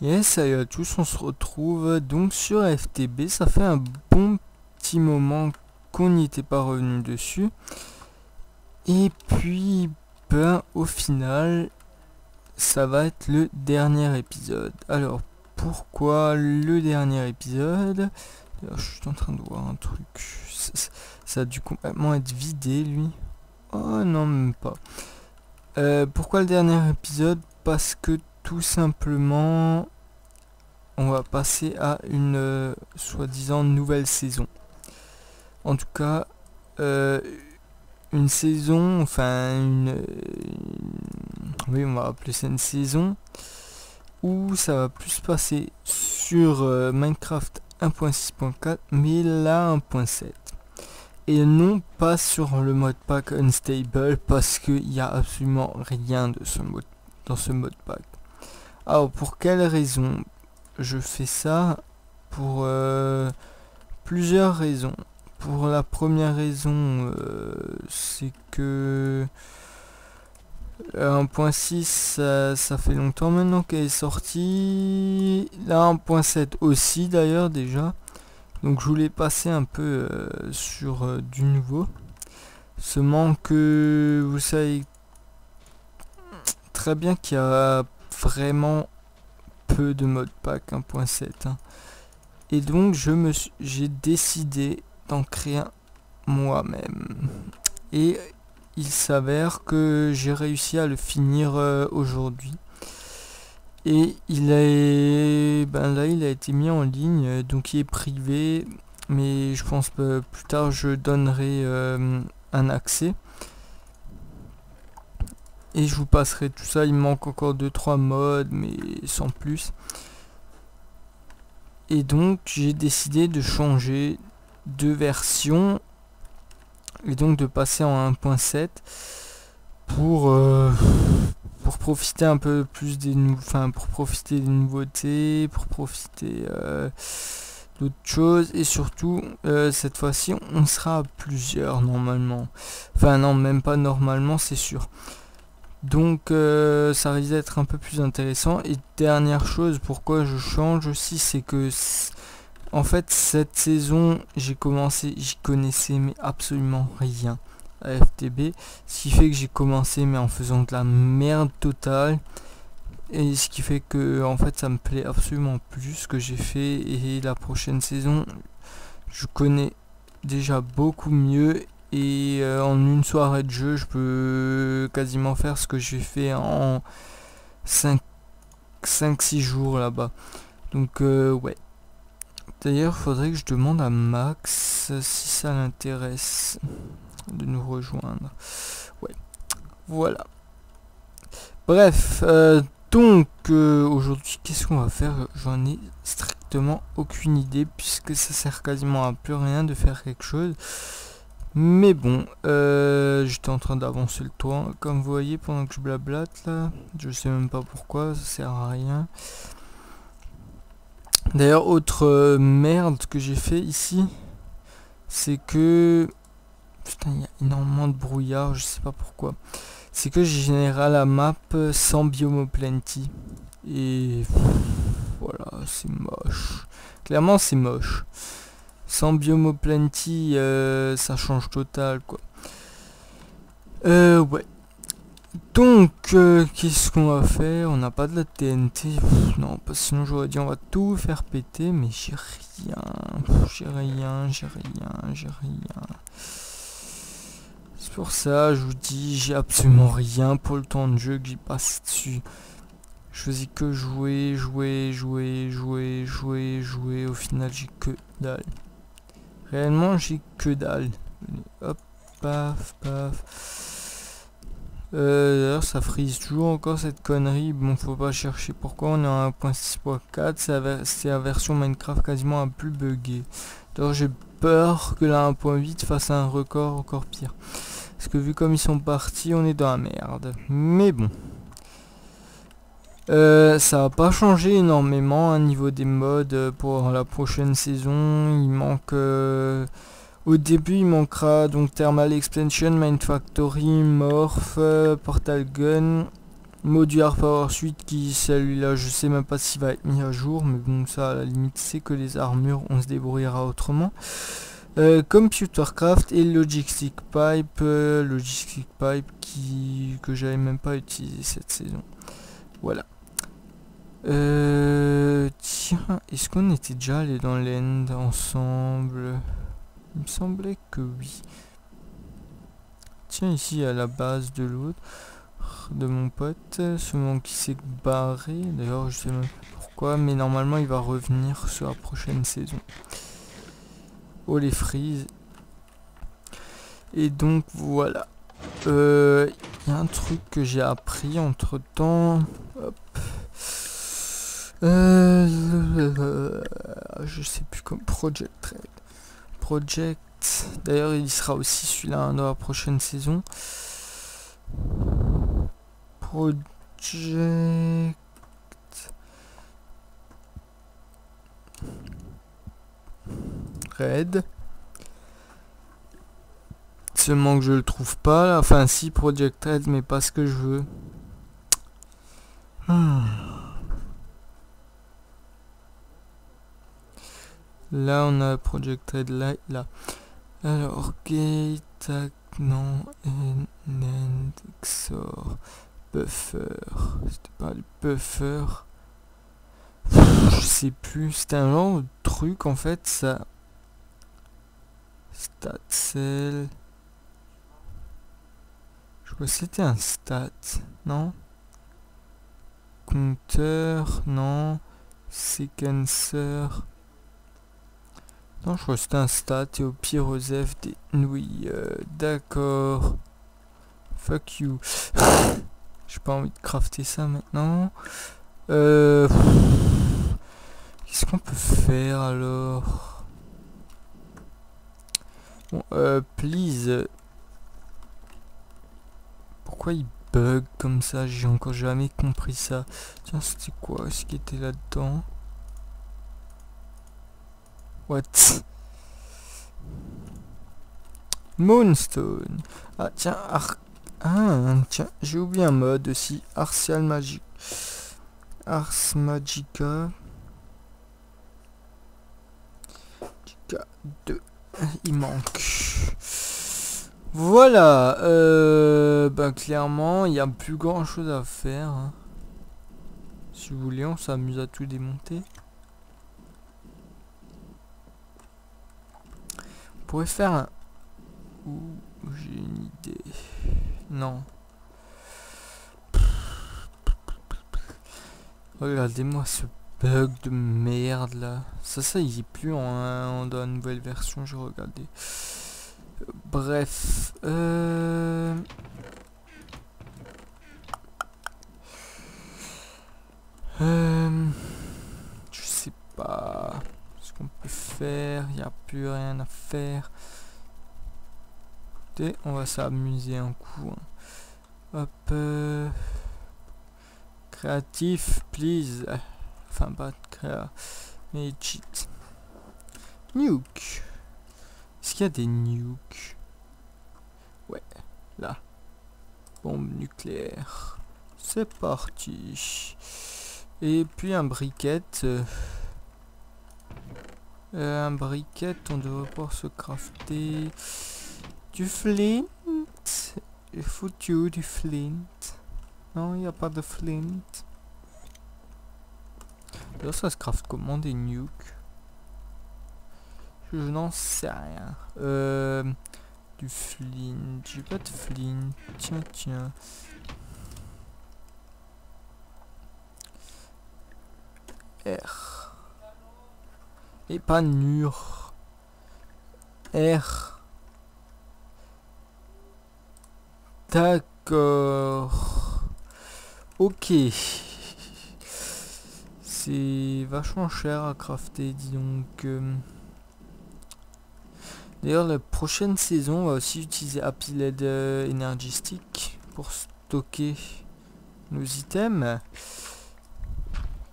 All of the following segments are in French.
Yes, salut à tous, on se retrouve donc sur FTB. Ça fait un bon petit moment qu'on n'y était pas revenu dessus. Et puis, au final, ça va être le dernier épisode. Alors, pourquoi le dernier épisode? D'ailleurs, je suis en train de voir un truc. Ça a dû complètement être vidé, lui. Oh non, même pas. Pourquoi le dernier épisode? Parce que tout simplement, on va passer à une soi-disant nouvelle saison. En tout cas, une saison, enfin oui, on va appeler ça une saison où ça va plus se passer sur Minecraft 1.6.4, mais là 1.7. Et non pas sur le mode pack Unstable, parce qu'il n'y a absolument rien de dans ce mode pack. Alors pour quelle raison je fais ça? Pour plusieurs raisons. Pour la première raison, c'est que 1.6, ça fait longtemps maintenant qu'elle est sortie. La 1.7 aussi d'ailleurs déjà. Donc je voulais passer un peu sur du nouveau. Seulement que vous savez très bien qu'il y a vraiment peu de mode pack 1.7. Et donc j'ai décidé d'en créer un moi-même. Et il s'avère que j'ai réussi à le finir aujourd'hui. Et il a été mis en ligne, donc il est privé, mais je pense que plus tard je donnerai un accès. Et je vous passerai tout ça, il me manque encore 2-3 modes, mais sans plus. Et donc j'ai décidé de changer de version et donc de passer en 1.7 pour profiter un peu plus pour profiter des nouveautés, pour profiter d'autres choses, et surtout cette fois-ci on sera à plusieurs normalement. Enfin non, même pas normalement, c'est sûr. Donc ça risque d'être un peu plus intéressant. Et dernière chose, pourquoi je change aussi, c'est que en fait cette saison j'y connaissais mais absolument rien à FTB, ce qui fait que j'ai commencé mais en faisant de la merde totale, et ce qui fait que en fait ça me plaît absolument plus ce que j'ai fait. Et la prochaine saison je connais déjà beaucoup mieux. Et en une soirée de jeu, je peux quasiment faire ce que j'ai fait en 5-6 jours là-bas. Donc ouais. D'ailleurs, faudrait que je demande à Max si ça l'intéresse de nous rejoindre. Ouais. Voilà. Bref, donc aujourd'hui, qu'est-ce qu'on va faire? J'en ai strictement aucune idée, puisque ça sert quasiment à plus rien de faire quelque chose. Mais bon, j'étais en train d'avancer le toit, comme vous voyez, pendant que je blablate là. Je sais même pas pourquoi, ça sert à rien. D'ailleurs, autre merde que j'ai fait ici, c'est que... Putain, il y a énormément de brouillard, je sais pas pourquoi. C'est que j'ai généré la map sans Biomo Plenty. Et... voilà, c'est moche. Clairement, c'est moche. Sans Biomo Plenty, ça change total, quoi. Ouais. Donc, qu'est-ce qu'on va faire? On n'a pas de la TNT. Non, parce que sinon j'aurais dit on va tout faire péter, mais j'ai rien. J'ai rien. C'est pour ça, je vous dis, j'ai absolument rien pour le temps de jeu que j'y passe dessus. Je faisais que jouer. Au final, j'ai que dalle. Réellement, j'ai que dalle. Hop, paf. D'ailleurs, ça frise toujours encore cette connerie. Bon, faut pas chercher pourquoi. On est en 1.6.4. C'est la version Minecraft quasiment la plus buggée. D'ailleurs, j'ai peur que la 1.8 fasse un record encore pire. Parce que vu comme ils sont partis, on est dans la merde. Mais bon. Ça va pas changer énormément au niveau des modes pour la prochaine saison. Il manque... au début, il manquera donc Thermal Expansion, Mine Factory, Morph, Portal Gun. Modular Power Suite qui, celui-là, je sais même pas s'il va être mis à jour, mais bon, ça à la limite c'est que les armures, on se débrouillera autrement. Computercraft et Logistic Pipe, que j'avais même pas utilisé cette saison. Voilà. Tiens, est-ce qu'on était déjà allé dans l'end ensemble? Il me semblait que oui. Tiens, ici à la base de l'autre, de mon pote, seulement qui s'est barré. D'ailleurs, je sais même pas pourquoi, mais normalement il va revenir sur la prochaine saison. Oh les frises. Et donc voilà. Il y a un truc que j'ai appris entre temps. Hop. Je sais plus comme Project Trade. Project. D'ailleurs, il sera aussi celui-là dans la prochaine saison. Project Red. Seulement que je le trouve pas là. Enfin si, Project Red, mais pas ce que je veux. Là on a Project Red là. Alors gate, non, end, XOR, buffer. C'était pas le buffer. Je sais plus. C'était un genre de truc en fait, ça. Stat cell. Je crois que c'était un stat, non? Compteur, non. Sequencer. Non, je crois que c'était un stat et au pire Osef des nouilles. D'accord. Fuck you. J'ai pas envie de crafter ça maintenant. Qu'est-ce qu'on peut faire alors? Bon, please. Pourquoi il bug comme ça? J'ai encore jamais compris ça. Tiens, c'était quoi ce qui était là-dedans? What? Moonstone. Ah tiens, tiens, j'ai oublié un mode aussi. Artial Magic. Ars Magica. Magica 2. Il manque. Voilà. Clairement, il n'y a plus grand chose à faire. Hein. Si vous voulez, on s'amuse à tout démonter. On pourrait faire un... Ouh, j'ai une idée. Non. Regardez-moi ce bug de merde là. Ça il est plus dans la nouvelle version, j'ai regardé. Bref. Je sais pas ce qu'on peut faire. Il n'y a plus rien à faire. Écoutez, on va s'amuser un coup. Hein. Hop. Créatif, please. Enfin, pas de créa. Mais cheat. Nuke. Est-ce qu'il y a des nukes? Ouais, là. Bombe nucléaire. C'est parti. Et puis un briquette. Un briquette, on devrait pouvoir se crafter du flint. Foutu du flint. Non, il n'y a pas de flint. Là, ça se craft comment des nukes? Je n'en sais rien. Du flint. J'ai pas de flint. Tiens. R. Et pas nur. R. D'accord. Ok. C'est vachement cher à crafter, dis donc. D'ailleurs, la prochaine saison, on va aussi utiliser Happy LED Energy Stick pour stocker nos items.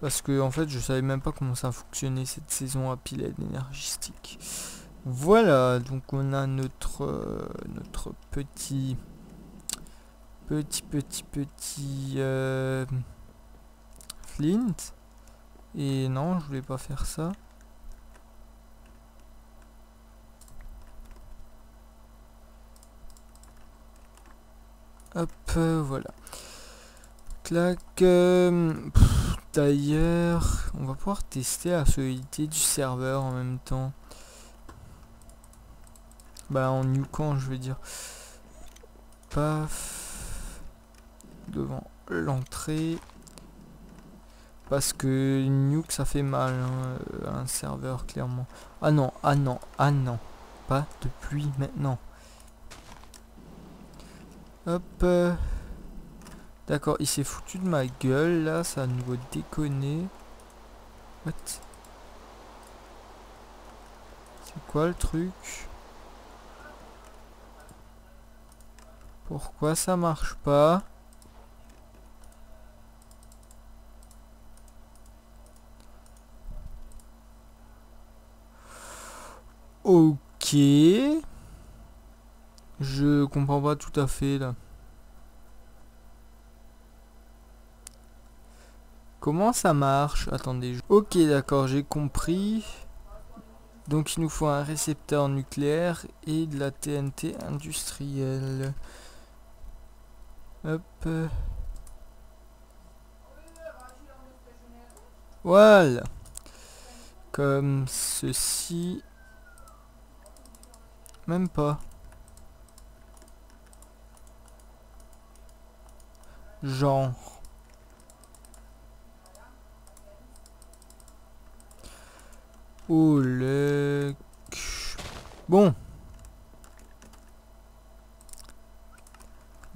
Parce que en fait, je savais même pas comment ça fonctionnait cette saison Happy LED Energy Stick. Voilà, donc on a notre petit petit flint. Et non, je voulais pas faire ça. Hop, voilà. Clac. D'ailleurs, on va pouvoir tester la solidité du serveur en même temps. Bah en nukant, je veux dire. Paf. Devant l'entrée. Parce que nuke ça fait mal, hein, un serveur clairement. Ah non, ah non, ah non. Pas de pluie maintenant. Hop. D'accord, il s'est foutu de ma gueule là, ça a à nouveau déconné. What? C'est quoi le truc? Pourquoi ça marche pas? Ok. Je comprends pas tout à fait là. Comment ça marche? Attendez. Ok, d'accord, j'ai compris. Donc il nous faut un récepteur nucléaire et de la TNT industrielle. Hop. Voilà. Comme ceci. Même pas. Genre. Oh le... Bon.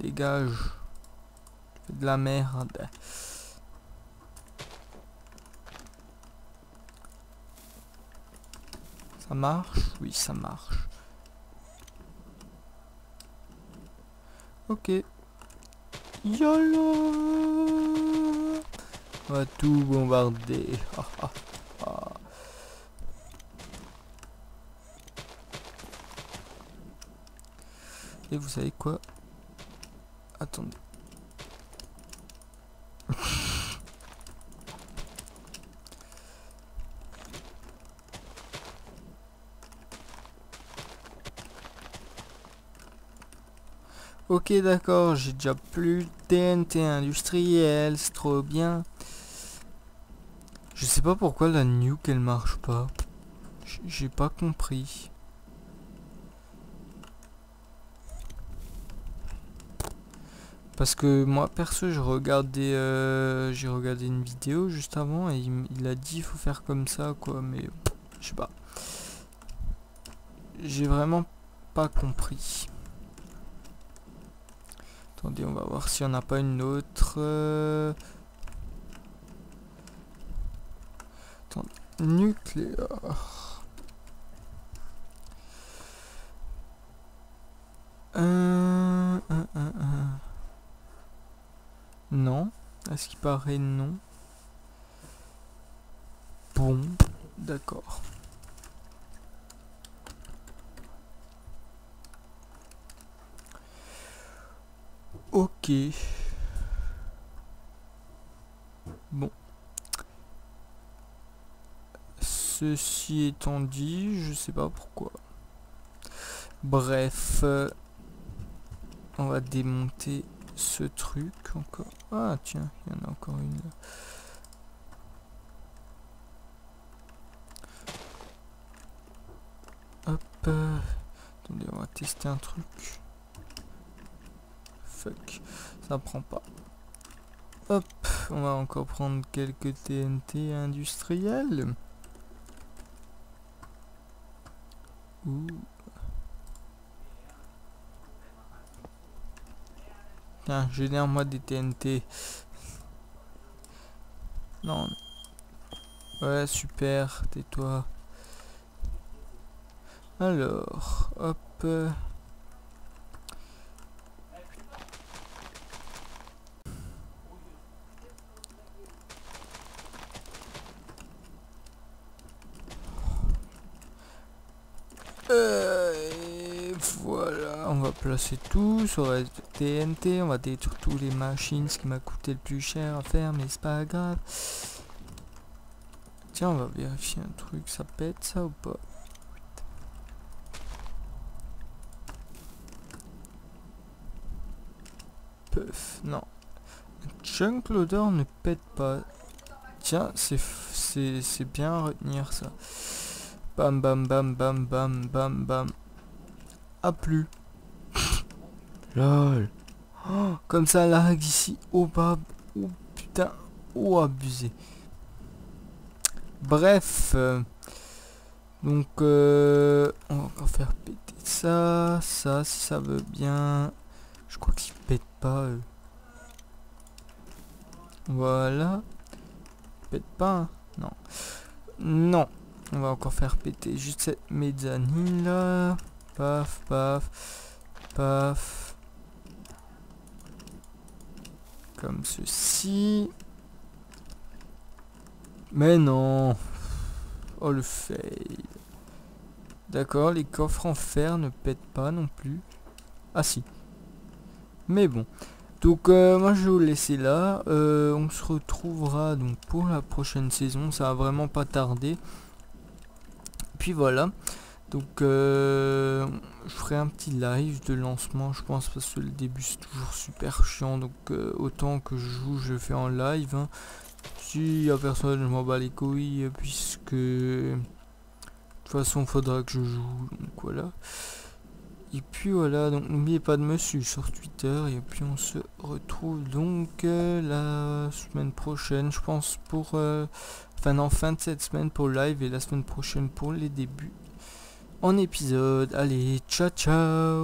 Dégage. De la merde. Ça marche? Oui, ça marche. Ok. YOLO. On va tout bombarder. Et vous savez quoi? Attendez. Ok, d'accord, j'ai déjà plus de TNT industriel, c'est trop bien. Je sais pas pourquoi la nuke elle marche pas. J'ai pas compris. Parce que moi perso j'ai regardé une vidéo juste avant et il a dit il faut faire comme ça quoi, mais je sais pas. J'ai vraiment pas compris. Attendez, on va voir si on n'a pas une autre. Attendez, nucléaire. Non. Est-ce qu'il paraît non? Bon, d'accord. Ok. Bon. Ceci étant dit, je sais pas pourquoi. Bref. On va démonter ce truc encore. Ah tiens, il y en a encore une là. Hop. Attendez, on va tester un truc. Fuck. Ça prend pas. Hop. On va encore prendre quelques TNT industriels. Ouh. Tiens, génère-moi des TNT. Non. Ouais, super. Tais-toi. Alors, hop. Et voilà, on va placer tout sur le TNT, on va détruire tous les machines, ce qui m'a coûté le plus cher à faire, mais c'est pas grave. Tiens, on va vérifier un truc, ça pète ça ou pas? Puff, non. Chunk loader ne pète pas. Tiens, c'est bien à retenir ça. Bam bam bam bam bam bam bam. Ah plus. Lol. Oh, comme ça lag ici. Oh bah. Oh putain. Oh abusé. Bref. Donc on va encore faire péter ça. Ça si ça veut bien. Je crois qu'ils pètent pas eux. Voilà. Pète pas hein. Non. Non. On va encore faire péter juste cette mezzanine là. Paf, paf, paf. Comme ceci. Mais non. Oh le fail. D'accord, les coffres en fer ne pètent pas non plus. Ah si. Mais bon. Donc moi je vais vous laisser là. On se retrouvera donc pour la prochaine saison. Ça va vraiment pas tarder. Puis voilà. Donc je ferai un petit live de lancement je pense parce que le début c'est toujours super chiant. Donc autant que je joue je le fais en live hein. Si y a personne je m'en bats les couilles puisque de toute façon faudra que je joue. Donc voilà. Et puis voilà, donc n'oubliez pas de me suivre sur Twitter et puis on se retrouve donc la semaine prochaine je pense pour fin de cette semaine pour live et la semaine prochaine pour les débuts en épisode. Allez, ciao ciao.